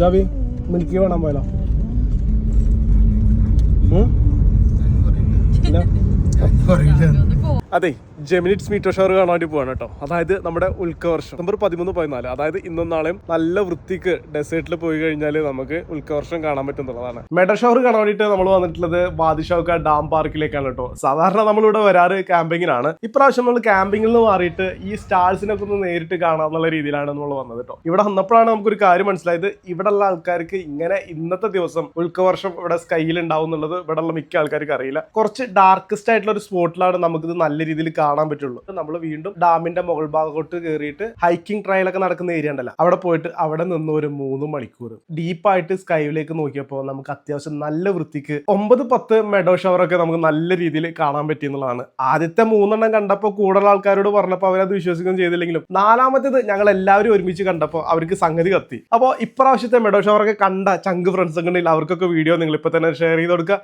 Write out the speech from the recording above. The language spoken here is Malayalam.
ജാവി മിൽക്കി വേണം പോയാലോ? അതെ, ജെമിനിറ്റ്സ് മീറ്റർ ഷവർ കാണാൻ വേണ്ടി പോവാണ് കേട്ടോ. അതായത് നമ്മുടെ ഉൽക്കവർഷം നമ്പർ 13, 14, അതായത് ഇന്നും നാളെയും നല്ല വൃത്തിക്ക് ഡെസേർട്ടിൽ പോയി കഴിഞ്ഞാൽ നമുക്ക് ഉൽക്കവർഷം കാണാൻ പറ്റുന്നതാണ്. മെഡർ ഷവർ കാണാൻ വേണ്ടിയിട്ട് നമ്മൾ വന്നിട്ടുള്ളത് വാദിഷൗക്ക ഡാം പാർക്കിലേക്കാണ് കേട്ടോ. സാധാരണ നമ്മളിവിടെ വരാറ് ക്യാമ്പിങ്ങിനാണ്. ഇപ്രാവശ്യം നമ്മൾ ക്യാമ്പിങ്ങിൽ നിന്ന് മാറിയിട്ട് ഈ സ്റ്റാർസിനൊക്കെ ഒന്ന് നേരിട്ട് കാണാം എന്നുള്ള രീതിയിലാണ് നമ്മൾ വന്നത് കേട്ടോ. ഇവിടെ വന്നപ്പോഴാണ് നമുക്കൊരു കാര്യം മനസ്സിലായത്, ഇവിടെയുള്ള ആൾക്കാർക്ക് ഇങ്ങനെ ഇന്നത്തെ ദിവസം ഉൽക്കവർഷം ഇവിടെ സ്കൈയിൽ ഉണ്ടാവും എന്നുള്ളത് ഇവിടെയുള്ള മിക്ക ആൾക്കാർക്ക് അറിയില്ല. കുറച്ച് ഡാർക്കസ്റ്റ് ആയിട്ടുള്ള ഒരു സ്പോട്ടിലാണ് നമുക്കിത് നല്ല രീതിയിൽ കാണാൻ പറ്റുള്ളൂ. നമ്മൾ വീണ്ടും ഡാമിന്റെ മുകൾ ഭാഗത്തോട്ട് കയറിയിട്ട് ഹൈക്കിംഗ് ട്രയൽ ഒക്കെ നടക്കുന്ന ഏരിയ ഉണ്ടല്ലോ, അവിടെ പോയിട്ട് അവിടെ നിന്ന് ഒരു 3 മണിക്കൂർ ഡീപ്പായിട്ട് സ്കൈയിലേക്ക് നോക്കിയപ്പോൾ നമുക്ക് അത്യാവശ്യം നല്ല വൃത്തിക്ക് 9, 10 മെഡോ ഷവർ ഒക്കെ നമുക്ക് നല്ല രീതിയിൽ കാണാൻ പറ്റിയെന്നുള്ളതാണ്. ആദ്യത്തെ 3 കണ്ടപ്പോൾ കൂടുതൽ ആൾക്കാരോട് പറഞ്ഞപ്പോൾ അവരത് വിശ്വസിക്കുകയും ചെയ്തില്ലെങ്കിലും 4മത്തേത് ഞങ്ങൾ എല്ലാവരും ഒരുമിച്ച് കണ്ടപ്പോൾ അവർക്ക് സംഗതി കത്തി. അപ്പോൾ ഇപ്രാവശ്യത്തെ മെഡോ ഷവർ ഒക്കെ കണ്ട ചങ്ക് ഫ്രണ്ട്സ് ഒക്കെ ഉണ്ടെങ്കിൽ അവർക്കൊക്കെ വീഡിയോ നിങ്ങൾ ഇപ്പൊ തന്നെ ഷെയർ ചെയ്ത് കൊടുക്കുക.